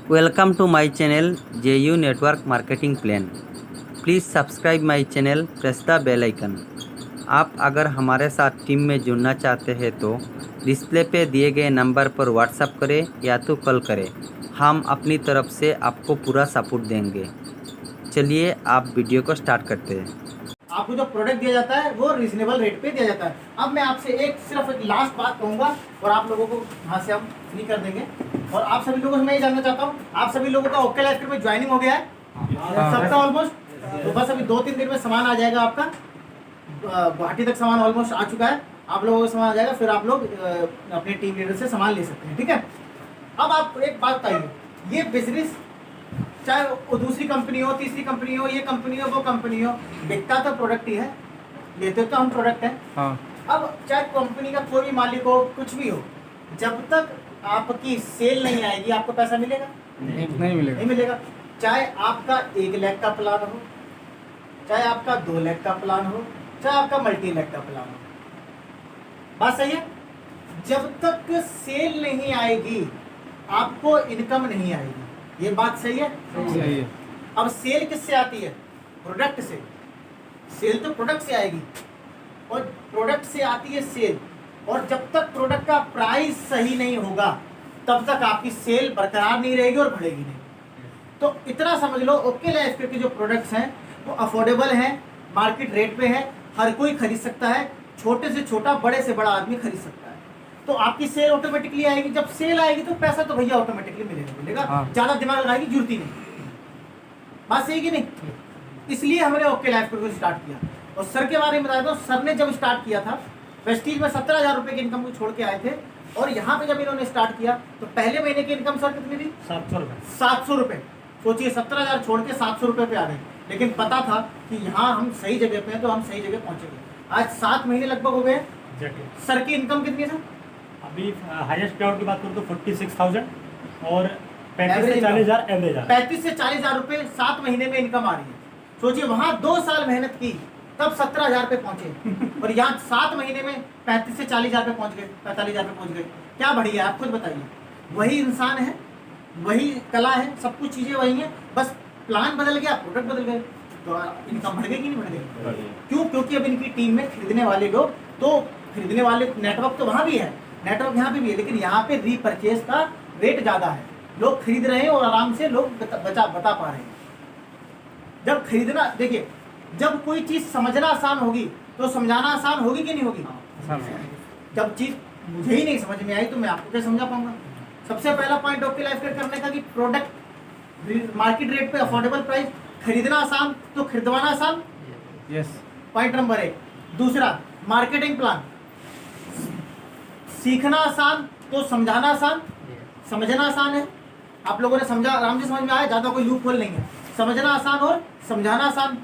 Welcome to my channel JU Network Marketing Plan. Please subscribe my channel, press the bell icon. आप अगर हमारे साथ team में जुड़ना चाहते हैं तो डिस्प्ले पे दिए गए नंबर पर व्हाट्सएप करें या तो कॉल करें। हम अपनी तरफ से आपको पूरा सपोर्ट देंगे। चलिए आप वीडियो को स्टार्ट करते हैं। आपको जो प्रोडक्ट दिया जाता है वो रीजनेबल रेट पे दिया जाता है। अब मैं आपसे सिर्फ एक लास्ट बात कहूँगा और आप लोगों को यहाँ से हम फ्री कर देंगे। और आप सभी लोगों से मैं ये जानना चाहता हूँ, आप सभी लोगों का ओके लाइफ में ज्वाइनिंग हो गया है सबका ऑलमोस्ट। तो बस अभी 2-3 दिन में सामान आ जाएगा आपका। गुवाहाटी तक सामान ऑलमोस्ट आ चुका है, आप लोगों को सामान आ जाएगा, फिर आप लोग अपने टीम लीडर से सामान ले सकते हैं। ठीक है, अब आप एक बात बताइए, ये बिजनेस चाहे वो दूसरी कंपनी हो, तीसरी कंपनी हो, ये कंपनी हो, वो कंपनी हो, बिकता तो प्रोडक्ट ही है, लेते तो हम प्रोडक्ट है। हाँ। अब चाहे कंपनी का कोई भी मालिक हो, कुछ भी हो, जब तक आपकी सेल नहीं आएगी आपको पैसा मिलेगा? नहीं मिलेगा। नहीं मिलेगा। चाहे आपका 1 लाख का प्लान हो, चाहे आपका 2 लाख का प्लान हो, चाहे आपका मल्टी लाख का प्लान हो, बात सही है? जब तक सेल नहीं आएगी आपको इनकम नहीं आएगी। ये बात सही है? सही है। अब सेल किससे आती है? प्रोडक्ट से। सेल तो प्रोडक्ट से आएगी और प्रोडक्ट से आती है सेल। और जब तक प्रोडक्ट का प्राइस सही नहीं होगा तब तक आपकी सेल बरकरार नहीं रहेगी और बढ़ेगी नहीं। तो इतना समझ लो, ओके लाइफ के जो प्रोडक्ट्स हैं वो अफोर्डेबल हैं, मार्केट रेट पे है, हर कोई खरीद सकता है, छोटे से छोटा बड़े से बड़ा आदमी खरीद सकता है। तो आपकी सेल ऑटोमेटिकली आएगी। जब सेल आएगी तो पैसा तो भैया ऑटोमेटिकली मिलेगा। हाँ। ज्यादा दिमाग लगाने की जरूरत ही नहीं। बात सही कि नहीं? इसलिए हमने ओके लाइफ को स्टार्ट किया। और सर के बारे में बता दो, सर ने जब स्टार्ट किया था वेस्टीज में 17,000 रुपए की इनकम को छोड़ के आए थे, और यहाँ पे जब इन्होंने स्टार्ट किया तो पहले महीने की इनकम सर कितनी थी? 700 रुपये। 700 रुपये। सोचिए 17,000 छोड़ के 700 रुपये पे आ गए। लेकिन पता था कि यहाँ हम सही जगह पे हैं तो हम सही जगह पहुंचेंगे। आज 7 महीने लगभग हो गए। सर की इनकम कितनी है सर? अभी हाईएस्ट पे आउट की बात करूँ तो 46,000 और 35 से 40,000 एवरेज है। 35 से 40,000 रुपये 7 महीने में इनकम आ रही है। सोचिए वहाँ 2 साल मेहनत की तब 17,000 पे पहुंचे और यहाँ 7 महीने में 35 से 40,000 पे पहुंच गए, 45,000 पे पहुंच गए। क्या बढ़िया है? आप खुद बताइए। वही इंसान है, वही कला है, सब कुछ चीजें वही हैं, बस प्लान बदल गया, प्रोडक्ट बदल गए, तो इनकम बढ़ गई कि नहीं बढ़ गई? क्यों? क्योंकि अब इनकी टीम में खरीदने वाले लोग, तो खरीदने वाले नेटवर्क तो वहाँ भी है, नेटवर्क यहाँ पे भी है, लेकिन यहाँ पे रीपरचेज का रेट ज्यादा है। लोग खरीद रहे हैं और आराम से लोग बता पा रहे हैं। जब खरीदना, देखिए जब कोई चीज समझना आसान होगी तो समझाना आसान होगी कि नहीं होगी? जब चीज मुझे ही नहीं समझ में आई तो मैं आपको क्या समझा पाऊंगा? सबसे पहला पॉइंट ओके लाइफ करने का कि प्रोडक्ट मार्केट रेट पे अफोर्डेबल प्राइस, खरीदना आसान तो खरीदवाना आसान। यस। Point number 1। दूसरा, मार्केटिंग प्लान, सीखना आसान तो समझाना आसान। समझना आसान है, आप लोगों ने समझा, आराम से समझ में आया, ज्यादा कोई लूप होल नहीं है। समझना आसान और समझाना आसान,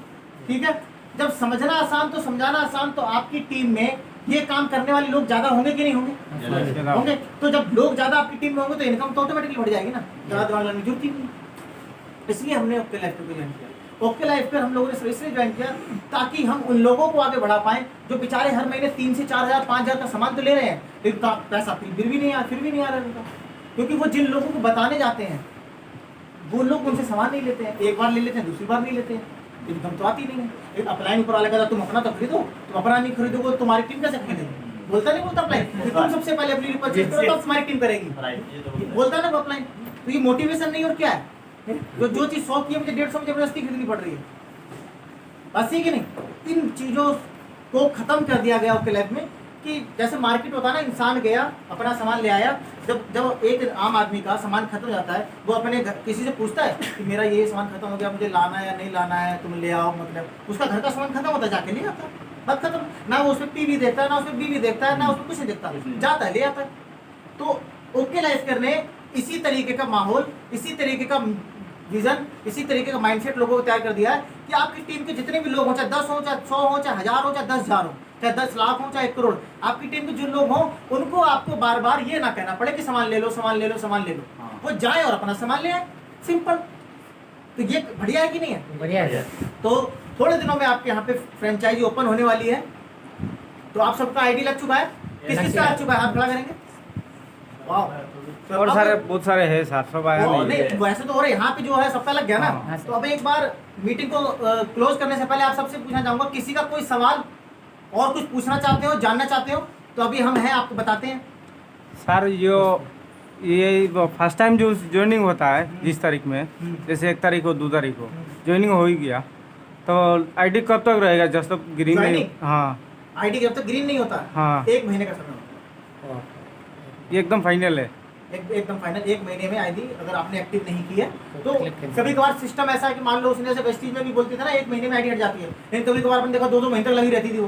ठीक है? जब समझना आसान तो समझाना आसान, तो आपकी टीम में ये काम करने वाले लोग ज्यादा होंगे कि नहीं होंगे? होंगे। तो जब लोग ज्यादा आपकी टीम में होंगे तो इनकम तो ऑटोमेटिकली बढ़ जाएगी ना, ज्यादा दिमाग लगाने की जरूरत ही नहीं। इसलिए हमने ओके लाइफ को ज्वाइन किया। ओके लाइफ पर हम लोगों ने इसलिए ज्वाइन किया ताकि हम उन लोगों को आगे बढ़ा पाएं जो बेचारे हर महीने 3 से 4,000 5,000 का सामान तो ले रहे हैं, लेकिन पैसा फिर भी नहीं आ रहा है उनका। क्योंकि वो जिन लोगों को बताने जाते हैं वो लोग उनसे सामान नहीं लेते हैं, एक बार ले लेते हैं, दूसरी बार नहीं लेते हैं, इनकम तो आती नहीं है। एक अपलाइन ऊपर वाला कहता तुम अपना तो खरीदो, तुम अपना नहीं खरीदोगे तो तुम्हारी टीम कैसे खरीदेगी? बोलता नहीं बोलता अपलाइन, तुम सबसे पहले अपनी परचेज करो तब तुम्हारी टीम करेगी, बोलता ना वो अपलाइन। तो ये मोटिवेशन नहीं और क्या है? जो चीज 100 की है मुझे 150 में जबरदस्ती खरीदनी पड़ रही है। बस ये कि नहीं, इन चीजों को खत्म कर दिया गया ओके लाइफ में। कि जैसे मार्केट होता है ना, इंसान गया अपना सामान ले आया, जब एक आम आदमी का सामान खत्म हो जाता है वो अपने घर किसी से पूछता है कि मेरा ये सामान खत्म हो गया, मुझे लाना है या नहीं लाना है, तुम ले आओ, मतलब उसका घर का सामान खत्म होता है, जाके ले आता, बस खत्म। ना वो उसमें टीवी देखता है, ना उसमें बीवी देखता है, ना उसमें कुछ नहीं देखता, जाता है ले आता है। तो ओके लाइफ करने इसी तरीके का माहौल, इसी तरीके का विजन, इसी तरीके का माइंडसेट लोगों को तैयार कर दिया है कि आपकी टीम के जितने भी लोग हो, चाहे 10 हो, चाहे 100 हो, चाहे 1000 हो, चाहे 10,000 हो, चाहे 10 लाख हो, चाहे 1 करोड़, आपकी टीम के जो लोग हों उनको आपको बार बार ये ना कहना पड़े कि सामान ले लो, सामान ले लो, सामान ले लो। वो जाए और अपना सामान ले आए, सिंपल। तो ये बढ़िया है कि नहीं है? बढ़िया है। तो थोड़े दिनों में आपके यहाँ पे फ्रेंचाइजी ओपन होने वाली है। तो आप सबका आईडी लग चुका है? किस किस का लग चुका है? आप खड़ा करेंगे। वाह, तो और अब- सारे बहुत सारे हैं सर, सब आया वो नहीं। नहीं, वैसे तो हो रहा है, यहाँ पे जो है सबका लग गया ना। हाँ। तो अब एक बार मीटिंग को क्लोज करने से पहले आप सबसे पूछना चाहूंगा, किसी का कोई सवाल और कुछ पूछना चाहते हो, जानना चाहते हो, तो अभी हम हैं, आपको बताते हैं। सर ये फर्स्ट टाइम जो ज्वाइनिंग होता है जिस तारीख में, जैसे 1 तारीख को 2 तारीख को ज्वाइनिंग हो ही गया, तो आईडी कब तक रहेगा जब तक ग्रीन नहीं? Joining? हाँ, आईडी जब तक ग्रीन नहीं होता, हाँ। 1 महीने का समय होता ये एकदम फाइनल है। है। एकदम फाइनल 1 महीने में आईडी अगर आपने एक्टिव नहीं की है तो कभी कभार सिस्टम ऐसा है कि मान लो उसने जैसे वेस्टीज में भी बोलती थी ना 1 महीने में आईडी हट जाती है, लेकिन कभी कभार अपन देखा 2-2 महीने तक लगी रहती थी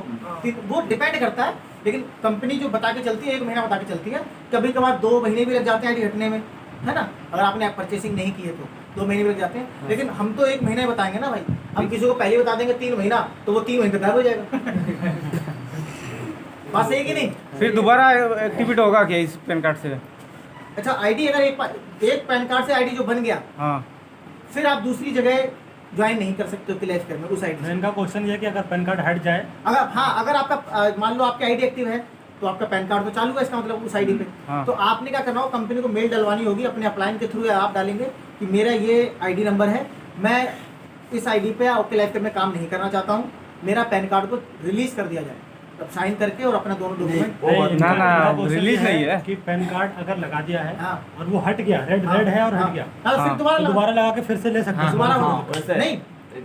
वो डिपेंड करता है। लेकिन कंपनी जो बता के चलती है 1 महीना बता के चलती है, कभी कभार 2 महीने भी लग जाते हैं आईडी हटने में, है ना, अगर आपने परचेसिंग नहीं की है तो 2 महीने भी लग जाते हैं। लेकिन हम तो 1 महीना ही बताएंगे ना भाई, हम किसी को पहले बता देंगे 3 महीना तो वो 3 महीने तक गायब हो जाएगा। बात सही है कि नहीं? फिर दोबारा एक्टिवेट होगा क्या इस पैन कार्ड से? अच्छा, आईडी अगर एक पैन कार्ड से आईडी जो बन गया, हाँ, फिर आप दूसरी जगह ज्वाइन नहीं कर सकते हो क्लैश में उस आईडी से। इनका क्वेश्चन ये है कि अगर पैन कार्ड हट जाए, अगर आपका मान लो आपकी आईडी एक्टिव है तो आपका पैन कार्ड तो चालू है, इसका मतलब उस आईडी पे। हाँ। तो आपने क्या करना हो, कंपनी को मेल डलवानी होगी अपने अपलाइन के थ्रू, या आप डालेंगे कि मेरा ये आईडी नंबर है, मैं इस आईडी पे ओके लाइफ में काम नहीं करना चाहता हूँ, मेरा पैन कार्ड को रिलीज कर दिया जाए, तब साइन करके और अपना दोनों डॉक्यूमेंट। ना, रिलीज नहीं है। कि पैन कार्ड अगर लगा दिया है हाँ। और वो हट गया, रेड है और हट गया, फिर हाँ। तो दोबारा लगा के फिर से ले सकते हैं। दोबारा हाँ, वैसे। नहीं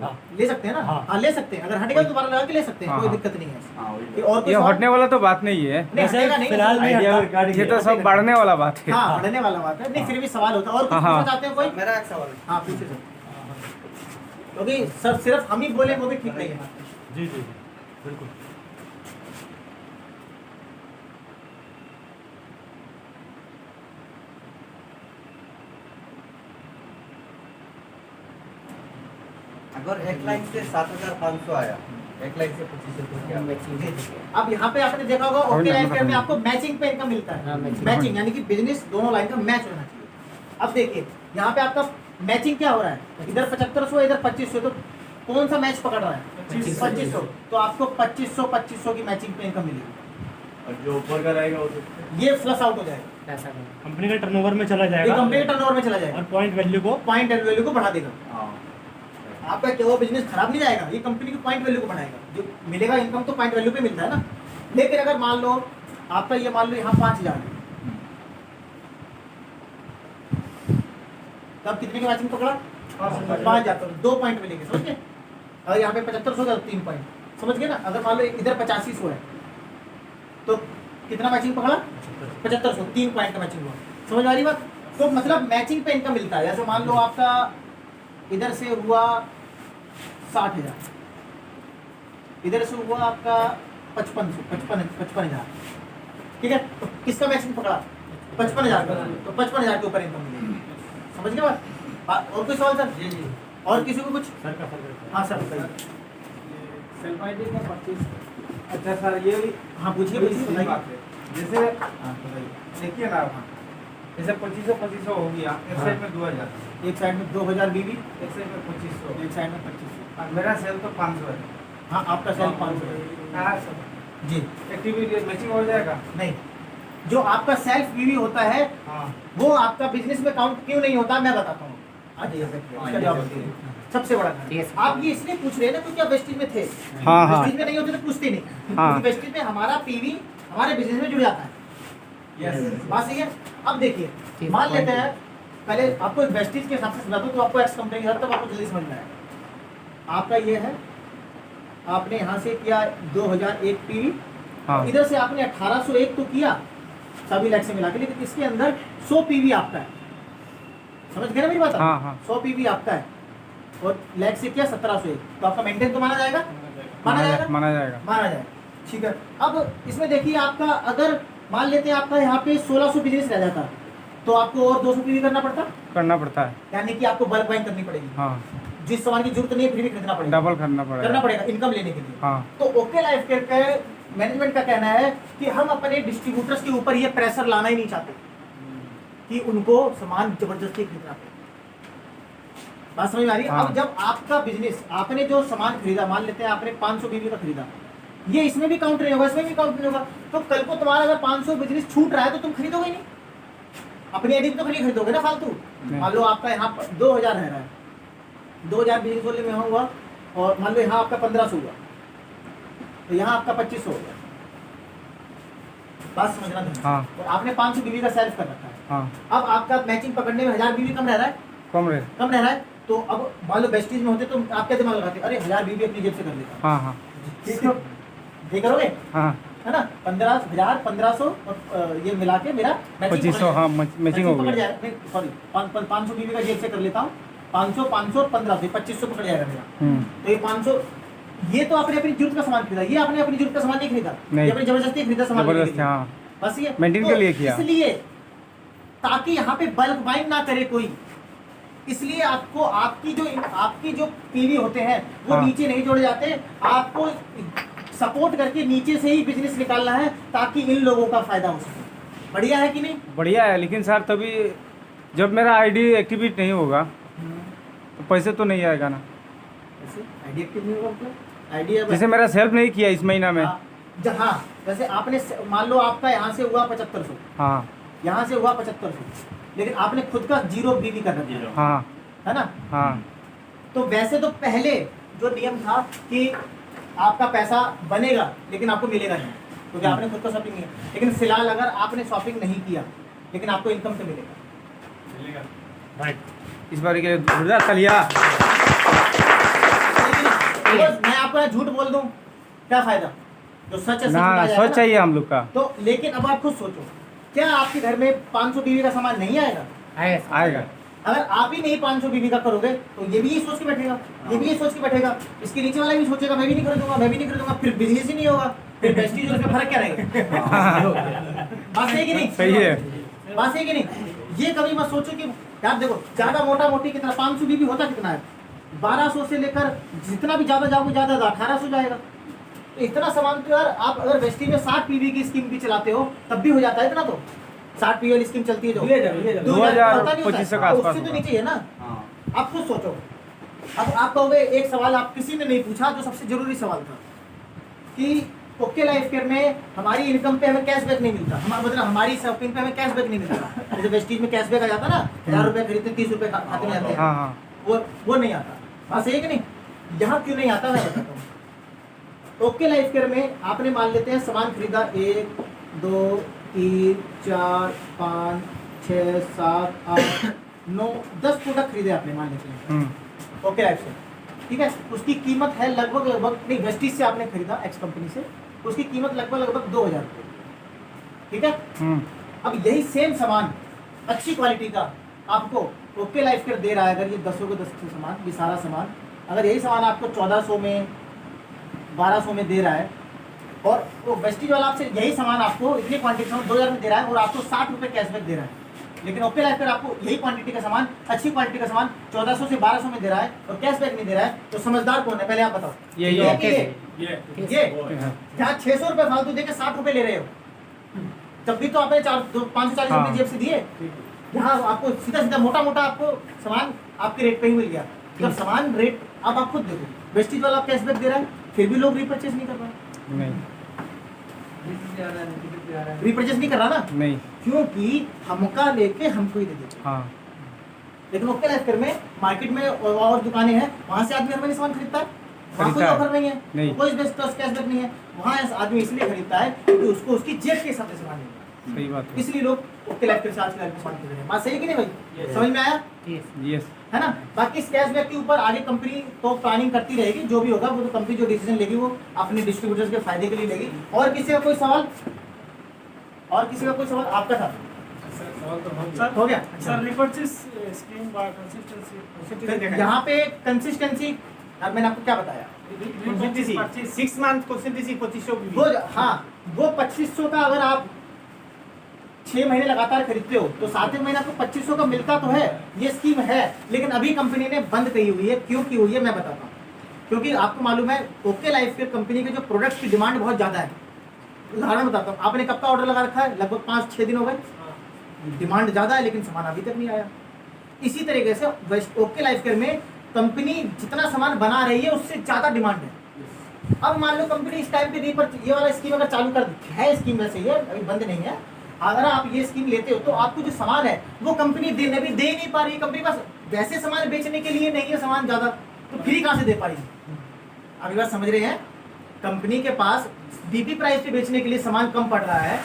हाँ। ले सकते हैं ना, हाँ। हाँ ले सकते हैं, अगर हटेगा तो दोबारा लगा के ले सकते हैं, हाँ, कोई हाँ। दिक्कत नहीं है। हाँ, वही कि तो। और कुछ ये और- हटने वाला तो बात नहीं है, नहीं, वैसे हटेगा नहीं, फिलहाल नहीं आइडिया हटा। रिकॉर्डिंग ये तो सब बढ़ने वाला बात है। हाँ बढ़ने वाला बात है। नहीं फिर भी सवाल होता है, और कुछ हाँ, हाँ। पूछना चाहते हैं कोई? मेरा एक सवाल हाँ पूछे सर, क्योंकि सर सिर्फ हम ही बोले वो भी ठीक नहीं है। जी जी जी बिल्कुल। अगर 1 लाख से 7,500 आया, 1 लाख से 25 तो क्या? अब यहाँ पे आपने देखा होगा और ओके ना, लाइन मतलब में आपको मैचिंग पे इनकम मिलता है, मैचिंग यानी कि बिजनेस दोनों लाइन का मैच होना चाहिए। अब देखिए यहाँ पे आपका मैचिंग क्या हो रहा है, इधर 7500 इधर 2500, तो कौन सा मैच पकड़ रहा है? 2500, तो आपको 2500 की मैचिंग पे इनकम मिलेगी, और जो ऊपर का रहेगा वो तो ये फ्लश आउट हो जाएगा, कंपनी के टर्नओवर में चला ये जाएगा कंपनी के टर्नओवर में चला जाएगा और पॉइंट वैल्यू को पॉइंट एंड वैल्यू को बढ़ा देगा। हाँ, आपका क्या वो बिजनेस खराब नहीं जाएगा, ये कंपनी की पॉइंट वैल्यू को बढ़ाएगा, जो मिलेगा इनकम तो पॉइंट वैल्यू पे मिलता है ना। लेकिन अगर मान लो आपका ये मान लो यहाँ 5,000 है, तब कितने की मैचिंग पकड़ा? 5,000, 2 पॉइंट मिलेंगे, समझ गए? अगर यहाँ पे 7500 का 3 पॉइंट, समझ गए ना? अगर मान लो इधर 8500 है तो कितना मैचिंग पकड़ा? 7500, 3 पॉइंट का मैचिंग हुआ, समझ आ रही बात? तो मतलब मैचिंग पे इनकम मिलता है। जैसे मान लो आपका इधर से हुआ 60,000, इधर से हुआ आपका 55,000, ठीक है? तो किसका मैचिंग पकड़ा? 55,000 का, तो 55,000 के ऊपर इनकम मिलेगी, समझ गए बात? और कोई सवाल सर? जी जी। और किसी को कुछ? सर का सर हाँ सर बताइए। सेल्फ आईडी का 25। अच्छा सर, ये भी हाँ पूछिए सही बताइए। बात है। जैसे हाँ बताइए। देखिए ना, जैसे 2500 हो गया, एक हाँ। साइड में 2000, एक साइड में 2,000 बीवी, एक साइड में 2500, एक साइड में 2500। और मेरा सेल तो 500 है। हाँ आपका सेल 500 है। हाँ सर, जी एक्टिविटी मैचिंग हो जाएगा। नहीं, जो आपका सेल्फ बीवी होता है हाँ, वो आपका बिजनेस में काउंट क्यों नहीं होता, मैं बताता हूँ। आज ये इसका जवाब दीजिए। सबसे बड़ा कारण आप ये इसलिए पूछ रहे हैं ना क्योंकि आप वेस्टिज में थे। हाँ, हाँ। वेस्टिज में नहीं होते तो पूछते नहीं, हाँ। क्योंकि वेस्टिज में हमारा पीवी हमारे बिजनेस में जुड़ जाता है। बात सही है। अब देखिए मान लेते हैं, पहले आपको एक वेस्टिज के हिसाब से समझाता हूँ तो आपको एक्स कंपनी हर तक आपको जल्दी समझ में आएगा। आपका ये है, आपने यहाँ से किया 2001 पीवी, हाँ। इधर से आपने 1801 तो किया सभी लैक्स से मिला के, लेकिन इसके अंदर 100 पीवी आपका है, समझ गए ना मेरी बात? हाँ, हाँ। 100 पीवी आपका है और लैक्स से किया 1701, तो आपका मेंटेन तो माना जाएगा? माना जाएगा? माना जाएगा। माना जाए, ठीक है। अब इसमें देखिए आपका अगर मान लेते हैं आपका यहाँ पे 1600 बिजनेस रह जाता तो आपको और 200 पीवी करना पड़ता है, यानी कि आपको बल्क बाइंग करनी पड़ेगी। हाँ, जिस सामान की जरूरत नहीं है फिर भी खरीदना पड़ेगा, डबल करना करना पड़ेगा इनकम लेने के लिए। हाँ, तो ओके लाइफ केयर के मैनेजमेंट का कहना है कि हम अपने डिस्ट्रीब्यूटर्स के ऊपर ये प्रेशर लाना ही नहीं चाहते कि उनको सामान जबरदस्ती खरीदना पड़े। बात समझ में आ रही है? हाँ। अब जब आपका बिजनेस, आपने जो सामान खरीदा, मान लेते हैं आपने 500 बीवी का खरीदा, ये इसमें भी काउंट नहीं होगा, इसमें भी काउंट नहीं होगा, तो कल को तुम्हारा अगर 500 बिजनेस छूट रहा है तो तुम खरीदोगे ही नहीं, अपनी एडिट तो नहीं खरीदोगे ना फालतू। नहीं। मान लो आपका यहाँ 2000 रह रहा है, 2000 बिजनेस वाले में हुआ, और मान लो यहाँ आपका 1500 हुआ, तो यहाँ आपका 2500 हो गया। बात समझना था। हाँ और आपने 500 बीबी का सेल्फ कर रखा है। हाँ अब आपका मैचिंग पकड़ने में 1000 बीबी कम रह रहा है, कम रहे। कम रह रहा है। तो अब मान लो वेस्टीज में होते तो आप क्या दिमाग लगाते, अरे 1000 बीबी अपनी जेब से कर लेता, हाँ हाँ ये करोगे हाँ है ना। 15,000 1500 और ये मिला के मेरा 2500 हाँ मैचिंग हो पकड़ गया। जाएगा। नहीं सॉरी, 500 बीबी का जेब से कर लेता हूँ, 500 500 और 1500 2500 पकड़ जाएगा मेरा। तो ये 500, ये तो आपने अपनी जरूरत का सामान खरीदा, ये आपने अपनी जरूरत का सामान नहीं खरीदा, नहीं। ये अपनी जबरदस्ती खरीदा सामान लेने के जबरदस्त लिए। हाँ बस ये मेंटेन तो के लिए किया। इसलिए ताकि यहाँ पे बल्क बाइंग ना करे कोई, इसलिए आपको आपकी जो पीवी होते हैं वो हाँ। नीचे नहीं जोड़े जाते, आपको सपोर्ट करके नीचे से ही बिजनेस निकालना है ताकि इन लोगों का फायदा हो सके। बढ़िया है कि नहीं? बढ़िया है, लेकिन सर तभी जब मेरा आईडी एक्टिवेट नहीं होगा तो पैसे तो नहीं आएगा ना। ऐसे आईडी एक्टिव नहीं होगा मतलब आईडिया जैसे मेरा सेल्फ नहीं किया इस महीना में। जहाँ जैसे आपने मान लो आपका यहाँ से हुआ 7500, हाँ यहाँ से हुआ 7500, लेकिन आपने खुद का 0 बीबी कर रखा है, हाँ है ना। हाँ तो वैसे तो पहले जो नियम था कि आपका पैसा बनेगा लेकिन आपको मिलेगा नहीं, क्योंकि आपने खुद का शॉपिंग नहीं किया। लेकिन फिलहाल अगर आपने शॉपिंग नहीं किया लेकिन आपको इनकम तो मिलेगा। राइट। इस बार के जोरदार तालियां। लेकिन मैं आपको झूठ बोल दूं क्या फायदा, जो सच है सच ना बताया जाएगा सोच ना। चाहिए हम लोग का। तो लेकिन अब आप खुद सोचो, क्या आपके घर में 500 बीबी का सामान नहीं आएगा? आएगा। अगर आप ही नहीं 500 बीबी का करोगे तो ये भी ये सोच के बैठेगा, ये भी ये सोच के बैठेगा, इसके नीचे वाला भी सोचेगा मैं भी नहीं खरीदूंगा, मैं भी नहीं खरीदूंगा, फिर बिजनेस ही नहीं होगा, फिर प्रेस्टीज और फर्क क्या रहेगा? बात है कि नहीं? सही है। बात है कि नहीं? ये कभी मत सोचो कि यार देखो ज्यादा मोटा मोटी कितना 500 बीबी होता कितना है, 1200 से लेकर जितना भी ज्यादा जाओगे ज्यादा 1800 जाएगा। तो इतना सामान तो यार आप अगर वेस्टी में 60 पीवी की स्कीम भी चलाते हो तब भी हो जाता है इतना। तो 60 पीवी वाली स्कीम चलती है जो 2025 के आसपास उससे तो होगा। नीचे है ना। आप खुद सोचो। अब आप कहोगे एक सवाल आप किसी ने नहीं पूछा जो सबसे जरूरी सवाल था कि ओके लाइफ केयर में हमारी इनकम पे हमें कैशबैक नहीं मिलता, मतलब हमारी शॉपिंग पे हमें कैशबैक नहीं मिलता। जैसे वेस्टीज में कैशबैक आ जाता ना, 1000 रुपये खरीदते 30 रुपये खाते में आते हैं, हाँ हाँ वो नहीं आता। हाँ सही है कि नहीं? यहाँ क्यों नहीं आता मैं बताता हूँ। ओके लाइफ केयर में आपने मान लेते हैं सामान खरीदा 1 2 3 4 5 6 7 8 9 10 प्रोडक्ट खरीदे आपने मान लेते हैं ओके लाइफ से, ठीक है। उसकी कीमत है लगभग नहीं, वेस्टीज से आपने खरीदा एक्स कंपनी से, उसकी कीमत लगभग 2000 रुपये, ठीक है। अब यही सेम सामान अच्छी क्वालिटी का आपको ओके लाइफ केयर दे रहा है, अगर ये 10 के 10 सामान, ये सारा सामान अगर यही सामान आपको 1400 में 1200 में दे रहा है, और वो वेस्टीज वाला आपसे यही सामान आपको इतनी क्वांटिटी में 2000 में दे रहा है और आपको 60 रुपये कैशबैक दे रहा है, लेकिन ओके लाइफ केयर आपको यही क्वांटिटी का सामान, अच्छी क्वालिटी का सामान 1400 से 1200 में दे रहा है और कैशबैक नहीं दे रहा है, तो समझदार कौन है पहले आप बताओ? ये ये जहाँ 600 रुपये फालतू देके 60 रुपये ले रहे हो, तब भी तो आपने 540 रुपये जेब से दिए। यहाँ आपको सीधा सीधा मोटा मोटा आपको सामान आपके रेट पे ही मिल गया। जब सामान रेट अब आप खुद देखो, वेस्टीज वाला कैशबैक दे रहा है फिर भी लोग रीपरचेज नहीं कर रहे हैं। नहीं रीपरचेज नहीं कर रहा ना, नहीं क्योंकि हमका लेके हमको ही दे देते। हाँ लेकिन ओके लाइफ केयर में मार्केट में और दुकानें हैं, वहाँ से आदमी हर महीने सामान खरीदता है, वहाँ कोई खरीदता है। ऑफर नहीं है, नहीं। कोई कैशबैक नहीं है, वहाँ आदमी इसलिए खरीदता है क्योंकि उसको उसकी जेब के हिसाब से सामान मिलता है। सही बात है। इसलिए लोग ओके लाइफ केयर से आज के लाइफ में सामान खरीद रहे हैं। बात सही है कि नहीं भाई? समझ में आया? यस है ना। बाकी इस कैशबैक के ऊपर आगे कंपनी तो प्लानिंग करती रहेगी, जो भी होगा वो तो कंपनी जो डिसीजन लेगी वो अपने डिस्ट्रीब्यूटर्स के फायदे के लिए लेगी। और किसी का कोई सवाल? और किसी का कोई सवाल? आपका था सर हो गया? Sir repurchase scheme bye consistency यहाँ पे कंसिस्टेंसी, अब मैंने आपको क्या बताया? 6 मंथ कंसिस्टेंसी 2500 हाँ, वो 2500 का अगर आप 6 महीने लगातार खरीदते हो तो 7वें महीने आपको 2500 का मिलता तो है। ये स्कीम है, लेकिन अभी कंपनी ने बंद कही हुई है। क्यों की हुई है मैं बताता हूँ। क्योंकि आपको मालूम है ओके लाइफ केयर कंपनी के जो प्रोडक्ट्स की डिमांड बहुत ज़्यादा है। उदाहरण बताता हूँ, आपने कब का ऑर्डर लगा रखा है? लगभग 5-6 दिन हो गए। डिमांड ज़्यादा है लेकिन सामान अभी तक नहीं आया। इसी तरीके से ओके लाइफ केयर में कंपनी जितना सामान बना रही है उससे ज़्यादा डिमांड है। अब मान लो कंपनी इस टाइम पे ये वाला स्कीम अगर चालू कर है, स्कीम वैसे ही है, अभी बंद नहीं है, अगर आप ये स्कीम लेते हो तो आपको जो सामान है वो कंपनी दे नहीं पा रही है। कंपनी पास वैसे सामान बेचने के लिए नहीं है सामान ज़्यादा, तो फ्री कहाँ से दे पाएगी? अभी बात समझ रहे हैं? कंपनी के पास डीपी प्राइस पे बेचने के लिए सामान कम पड़ रहा है,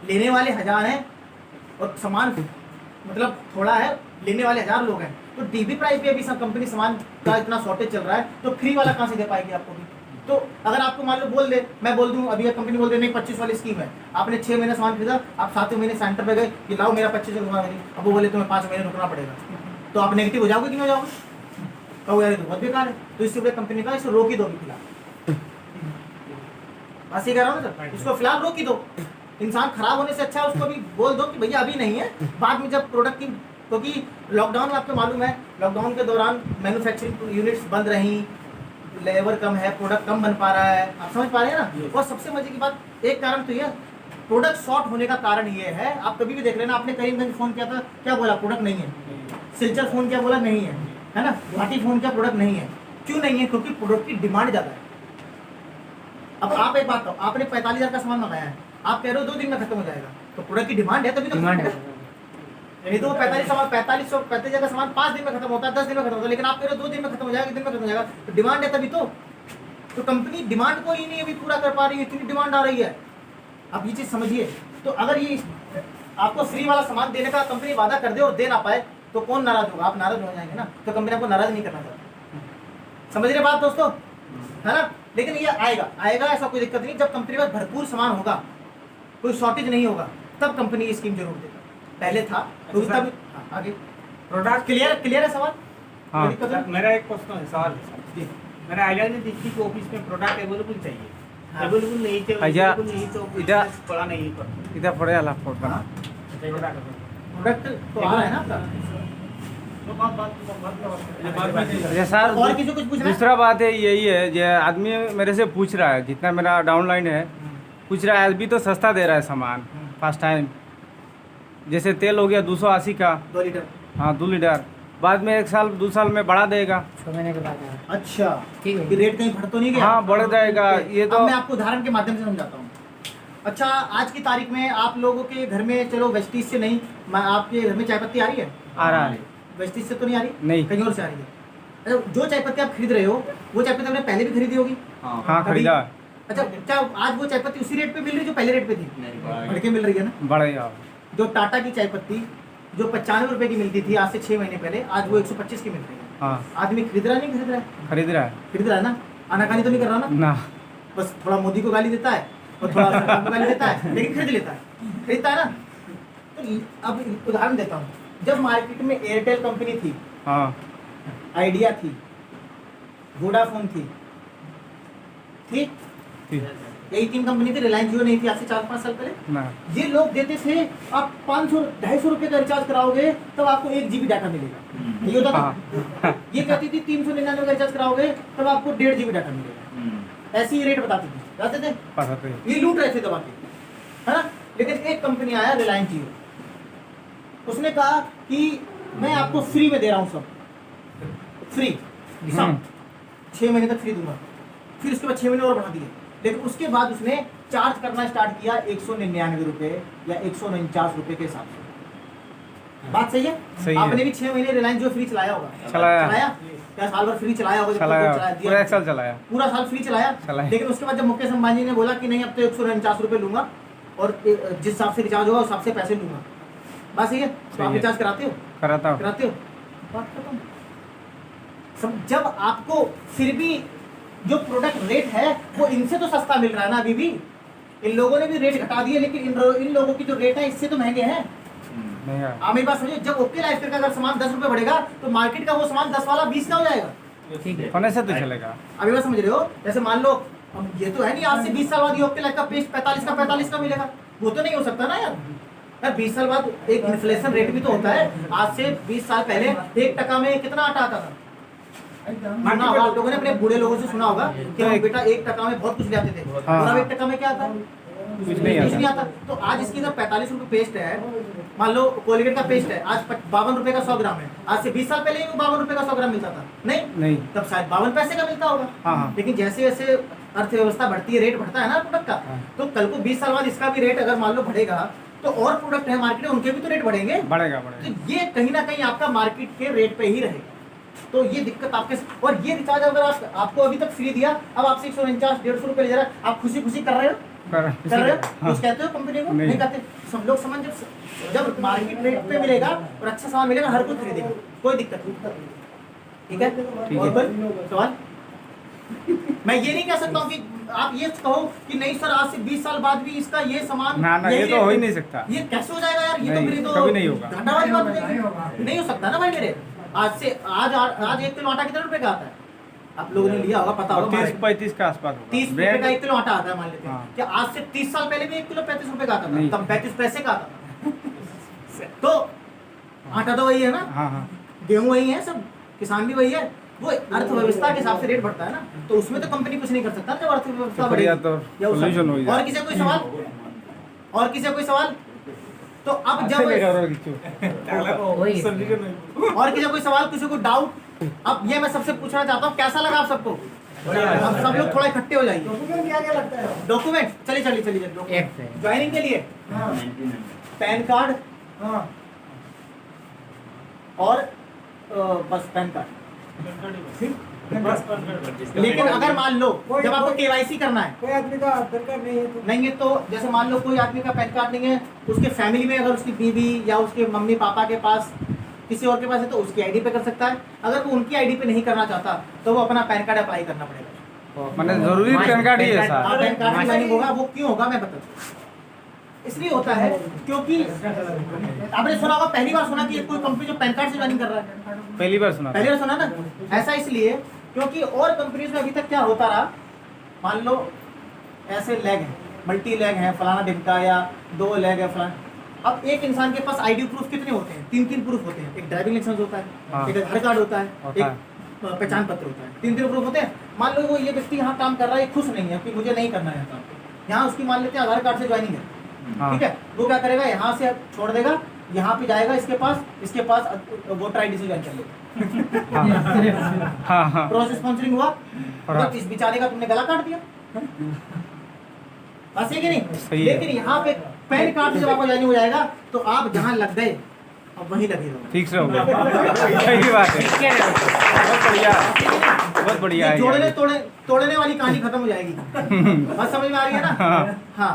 लेने वाले 1000 हैं और सामान मतलब थोड़ा है, लेने वाले 1000 लोग हैं, तो डीपी प्राइस पे अभी सब कंपनी सामान का इतना शॉर्टेज चल रहा है, तो फ्री वाला कहाँ से दे पाएगी आपको भी? तो अगर आपको मान लो बोल दे, मैं बोल दूं अभी कंपनी बोल दे नहीं 25 वाली स्कीम है, आपने 6 महीने सामान खरीदा, आप 7वें महीने सेंटर पे गए कि लाओ मेरा 25 रुपया नहीं, अब वो बोले तुम्हें 5 महीने रुकना पड़ेगा, तो आप नेगेटिव हो जाओगे कि नहीं हो जाओगे? कहो यार ये तो बहुत बेकार है, तो इससे बड़े कंपनी का इसे रोक ही दो फिलहाल। बस ये कह रहा हूँ ना सर, इसको फिलहाल रोक ही दो। इंसान खराब होने से अच्छा है उसको भी बोल दो कि भैया अभी नहीं है, बाद में जब प्रोडक्ट की, क्योंकि लॉकडाउन में आपको मालूम है लॉकडाउन के दौरान मैन्युफैक्चरिंग यूनिट्स बंद रही, लेबर कम है, प्रोडक्ट कम बन पा रहा है, आप समझ पा रहे हैं ना? और सबसे मजे की बात एक कारण तो यह प्रोडक्ट शॉर्ट होने का कारण ये है, आप कभी भी देख लेना, आपने करीमगंज फोन किया था क्या बोला? प्रोडक्ट नहीं है। सिलचर फोन क्या बोला? नहीं है ना? गुवाहाटी फोन क्या? प्रोडक्ट नहीं है। क्यों नहीं है? क्योंकि प्रोडक्ट की डिमांड ज़्यादा है। अब आप एक बात कहो, आपने 45,000 का सामान मंगाया है, आप कह रहे हो 2 दिन में खत्म हो जाएगा, तो प्रोडक्ट की डिमांड है तभी तो डिमांड है। नहीं तो 45,000 का सामान 5 दिन में खत्म होता है, 10 दिन में खत्म होता है, लेकिन आप कह रहे हो 2 दिन में खत्म हो जाएगा, 1 दिन में खत्म हो जाएगा, तो डिमांड है तभी तो कंपनी डिमांड को ही नहीं अभी पूरा कर पा रही है, इतनी डिमांड आ रही है। आप ये चीज समझिए। तो अगर ये आपको फ्री वाला सामान देने का कंपनी वादा कर दे और दे ना पाए तो कौन नाराज होगा? आप नाराज हो जाएंगे ना, तो कंपनी आपको नाराज नहीं करना चाहती। समझ रहे बात दोस्तों, है ना? लेकिन ये आएगा ऐसा कोई दिक्कत नहीं, जब कंपनी में भरपूर सामान होगा, कोई शॉर्टेज नहीं होगा, तब कंपनी ये स्कीम जरूर देगा। पहले था तो अच्छा, तब आगे प्रोडक्ट क्लियर है सवाल? हाँ। कोई दिक्कत नहीं? मेरा एक क्वेश्चन है, सवाल है सर। जी। मेरा आइडिया नहीं दिखती कि ऑफिस में प्रोडक्ट अवेलेबल चाहिए, हाँ। अवेलेबल नहीं चाहिए, आइडिया- अवेलेबल नहीं तो इधर- business पड़ा नहीं पर इधर पड़े वाला फोटो हाँ। प्रोडक्ट प्रोडक्ट तो आ रहा है ना आपका। अच्छा सर, और किसी को कुछ पूछना है? दूसरा बात है यही है, जो आदमी मेरे से पूछ रहा है, जितना मेरा डाउनलाइन है पूछ रहा है, अभी तो सस्ता दे रहा है सामान फर्स्ट टाइम, जैसे तेल हो गया 280 का, 2 लीटर। हाँ 2 लीटर, बाद में 1 साल 2 साल में बढ़ा देगा। 6 महीने के बाद आया। अच्छा, ठीक है। कि रेट कहीं बढ़ तो नहीं गया? हाँ बढ़ जाएगा ये तो। अब मैं आपको उदाहरण के माध्यम से समझाता हूँ। अच्छा, आज की तारीख में आप लोगों के घर में, चलो वेस्टीज से नहीं, आपके घर में चाय पत्ती आ रही है? आ रहा है वेस्टीज से तो नहीं आ रही? नहीं। कहीं और से आ रही है। अच्छा, जो चाय पत्ती आप खरीद रहे हो वो चाय पत्ती आपने पहले भी खरीदी होगी? हाँ खरीदा। अच्छा, क्या आज वो चाय पत्ती उसी रेट पे मिल रही है जो पहले रेट पे थी? बढ़ के मिल रही है ना? बढ़ेगा। जो टाटा की चाय पत्ती जो 95 रुपए की मिलती थी आज से 6 महीने पहले, आज वो 125 की मिल रही है। हाँ आदमी खरीद रहा है, नहीं खरीद रहा है? खरीद रहा है खरीद रहा है ना? आनाकानी तो नहीं कर रहा ना? ना। बस थोड़ा मोदी को गाली देता है और थोड़ा सरकार को गाली देता है, लेकिन खरीद लेता है, खरीदता है ना? तो अब उदाहरण देता हूँ, जब मार्केट में एयरटेल कंपनी थी, हाँ आइडिया थी, वोडाफोन थी, ठीक, ठीक यही 3 कंपनी थी, रिलायंस जियो नहीं थी आज से 4-5 साल पहले। ना। ये लोग देते थे आप 500-250 रुपए का रिचार्ज कराओगे तब आपको 1 GB डाटा मिलेगा, ये होता था। ये कहती थी 399 का रिचार्ज कराओगे तब आपको 1.5 GB डाटा मिलेगा, ऐसी रेट बताती थी, बताते थे। पता तो ये लूट रहे थे दबा के, है ना? लेकिन एक कंपनी आया, रिलायंस जियो, उसने कहा कि मैं आपको फ्री में दे रहा हूँ, सब फ्री, सब 6 महीने तक फ्री दूंगा। फिर उसके बाद 6 महीने और बढ़ा दिए, लेकिन उसके बाद उसने चार्ज करना स्टार्ट किया 199 रुपए या 149 रुपए के हिसाब से। बात सही है? सही है। आपने भी 6 महीने रिलायंस जियो फ्री चलाया होगा? चलाया। क्या साल भर फ्री चलाया होगा? जब तक चलाया वो चला दिया। पूरा 1 साल चलाया। पूरा साल फ्री चलाया। लेकिन उसके बाद जब मुकेश अंबानी ने बोला कि नहीं अब तो 149 रुपए लूंगा और जिस हिसाब से रिचार्ज होगा उस हिसाब से पैसे लूंगा, बात सही है? तो सही आप है। रिचार्ज कराते हो? कराता हूँ। कराते हो? बात खत्म। जब आपको फिर भी जो प्रोडक्ट रेट है वो इनसे तो सस्ता मिल रहा है ना, अभी भी इन लोगों ने भी रेट घटा दिए, लेकिन इन लोगों की जो रेट है इससे तो महंगे हैं। नहीं है। आप मेरी बात समझिए, जब ओके लाइफ का अगर सामान 10 रुपए बढ़ेगा तो मार्केट का वो सामान 10 वाला 20 का हो जाएगा। ठीक है। होने से तो चलेगा। अभी बात समझ रहे हो? जैसे मान लो, अब ये तो है नहीं आज से 20 साल बाद ये ओके लाइफ का पेस्ट 45 का मिलेगा, वो तो नहीं हो सकता ना यार। 20 साल बाद एक इन्फ्लेशन रेट भी तो होता है। आज से 20 साल पहले 1 में कितना आटा आता था? सुना होगा आप लोगों ने, अपने बूढ़े लोगों से सुना होगा कि हम बेटा 1 में बहुत कुछ ले आते थे, हाँ। और अब 1 में क्या आता है? कुछ नहीं आता। तो आज इसकी जब 45 रुपए पेस्ट है, मान लो कोलगेट का पेस्ट है, आज 52 रुपए का 100 ग्राम है, आज से 20 साल पहले ही 52 रुपए का 100 ग्राम मिलता था, नहीं तब शायद 52 पैसे का मिलता होगा। हाँ। लेकिन जैसे जैसे अर्थव्यवस्था बढ़ती है, रेट बढ़ता है ना प्रोडक्ट का, हाँ। तो कल को 20 साल बाद इसका भी रेट अगर मान लो बढ़ेगा तो और प्रोडक्ट है मार्केट में, उनके भी तो रेट बढ़ेंगे। बढ़ेगा तो बढ़ेगा। ये कहीं ना कहीं आपका मार्केट के रेट पे ही रहेगा। तो ये दिक्कत आपके, और ये रिचार्ज अगर आपको अभी तक फ्री दिया, अब आपसे 149-150 रुपए ले जा रहा है, आप खुशी खुशी कर रहे हो? कर रहे हो? कुछ कहते हो कंपनी को? नहीं कहते। सब लोग समझ, जब मार्केट रेट पे मिलेगा और अच्छा सामान मिलेगा, हर कोई खरीदेगा, कोई दिक्कत नहीं। ठीक है? और कोई सवाल? मैं ये नहीं कह सकता हूँ कि आप ये कहो कि नहीं सर आज से 20 साल बाद भी इसका ये सामान ना ये तो हो ही नहीं सकता। ये कैसे हो जाएगा यार? ये तो नहीं, मेरी तो कभी नहीं होगा। घाटा वाली बात हो जाएगी। नहीं हो सकता ना भाई मेरे। आज से आज 1 किलो आटा कितने रुपए का आता है? आप लोगों ने लिया होगा, पता होगा। 30-35 के आसपास होगा। 30 रुपए का 1 किलो आटा आता है, मान लेते हैं। हाँ। क्या आज से 30 साल पहले भी 1 किलो 35 रुपए का आता था? नहीं। तब 35 पैसे का आता था। तो आटा तो वही है ना, हाँ हाँ। गेहूं वही है, सब किसान भी वही है। वो अर्थव्यवस्था के हिसाब से रेट बढ़ता है ना, तो उसमें तो कंपनी कुछ नहीं कर सकता जब अर्थव्यवस्था बढ़ेगी। तो या उस- solution हो जाए। और किसी कोई सवाल? और किसी कोई सवाल? तो अब जब और किसी कोई सवाल, किसी को डाउट? अब ये मैं सबसे पूछना चाहता हूँ, कैसा लगा आप सबको? अब सब लोग थोड़ा इकट्ठे हो जाइए। डॉक्यूमेंट क्या क्या लगता है? डॉक्यूमेंट चलिए ज्वाइनिंग के लिए पैन कार्ड और बस पैन कार्ड। लेकिन अगर मान लो जब आपको केवाईसी करना है, कोई आदमी का आधार कार्ड नहीं है तो जैसे मान लो कोई आदमी का पैन कार्ड नहीं है, उसके फैमिली में अगर उसकी बीवी या उसके मम्मी पापा के पास किसी और के पास है तो उसकी आईडी पे कर सकता है। अगर वो उनकी आईडी पे नहीं करना चाहता तो वो अपना पैन कार्ड अप्लाई करना पड़ेगा। मतलब जरूरी पैन कार्ड ही है हाँ, सर। पैन कार्ड की ज्वाइनिंग होगा। वो क्यों होगा मैं बताता हूँ। इसलिए होता है क्योंकि आपने सुना होगा, पहली बार सुना कि कोई कंपनी जो पैन कार्ड से ज्वाइनिंग कर रहा है। पहली बार सुना। पहली बार सुना ना? ऐसा इसलिए क्योंकि और कंपनीज में अभी तक क्या होता रहा, मान लो ऐसे लेग है, मल्टी लेग है, फलाना ढिमका, या 2 लेग है फलाना। अब एक इंसान के पास आईडी प्रूफ कितने होते हैं? 3 प्रूफ होते हैं। एक ड्राइविंग लाइसेंस होता है, हाँ। एक आधार कार्ड होता है, होता एक पहचान पत्र होता है। 3 प्रूफ होते हैं। मान लो वो ये व्यक्ति यहाँ काम कर रहा है, खुश नहीं है कि मुझे नहीं करना है काम, यहाँ उसकी मान लेते हैं आधार कार्ड से ज्वाइनिंग है। हाँ। ठीक है, वो क्या करेगा, यहाँ से छोड़ देगा, यहाँ पे जाएगा, इसके पास वोटर आईडी से ज्वाइन कर लेगा। हाँ हाँ। क्रॉस स्पॉन्सरिंग हुआ, हाँ। तो इस बेचारे का तुमने गला काट दिया। बस है कि नहीं? सही है। लेकिन यहाँ पे पैन कार्ड से जब आपको ज्वाइनिंग हो जाएगा तो आप जहाँ लग गए अब वहीं लगे रहो। ठीक से हो गया। सही बात है। बहुत बढ़िया, बहुत बढ़िया ये है। जोड़ने तोड़ने वाली कहानी खत्म हो जाएगी। बस समझ में आ रही है ना? हाँ।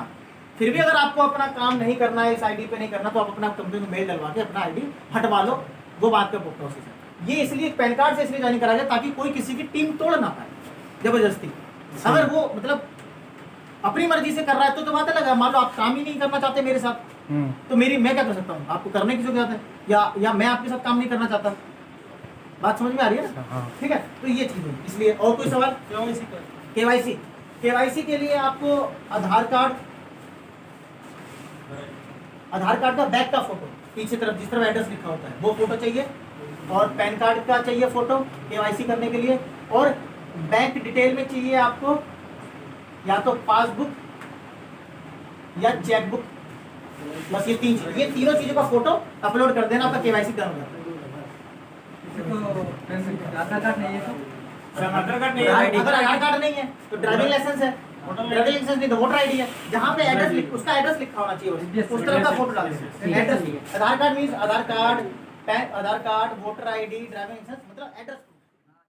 फिर भी अगर आपको अपना काम नहीं करना है, इस आईडी पे नहीं करना, तो आप अपना कंपनी को मेल डलवा के अपना आईडी हटवा लो, वो बात का प्रोसेस है। ये इसलिए पैन कार्ड से इसलिए ज्वाइन करा गया ताकि कोई किसी की टीम तोड़ ना पाए जबरदस्ती। अगर वो मतलब अपनी मर्जी से कर रहा है तो बात अलग है। मान लो आप काम ही नहीं करना चाहते मेरे साथ, तो मैं क्या कर सकता हूँ? आपको करने की जरूरत है, या मैं आपके साथ काम नहीं करना चाहता। बात समझ में आ रही है ना? हाँ। ठीक है, तो ये चीज है। इसलिए और कोई सवाल? केवाईसी के लिए आपको आधार कार्ड का बैक का फोटो, पीछे तरफ जिस तरफ एड्रेस लिखा होता है वो फोटो चाहिए, और पैन कार्ड का चाहिए फोटो केवाईसी करने के लिए, और बैंक डिटेल में चाहिए आपको या तो पासबुक या चेकबुक। बस ये तीनों चीजों का फोटो अपलोड कर देना, आपका केवाईसी डन हो जाता है। आधार कार्ड नहीं है तो अगर आधार कार्ड नहीं है तो ड्राइविंग लाइसेंस है, ड्राइविंग लाइसेंस नहीं तो वोटर आईडी है, जहाँ पे एड्रेस उसका एड्रेस लिखा होना चाहिए, उस तरह का फोटो डाल देना। Address Aadhaar card means Aadhaar card, voter ID, driving licence, मतलब एड्रेस।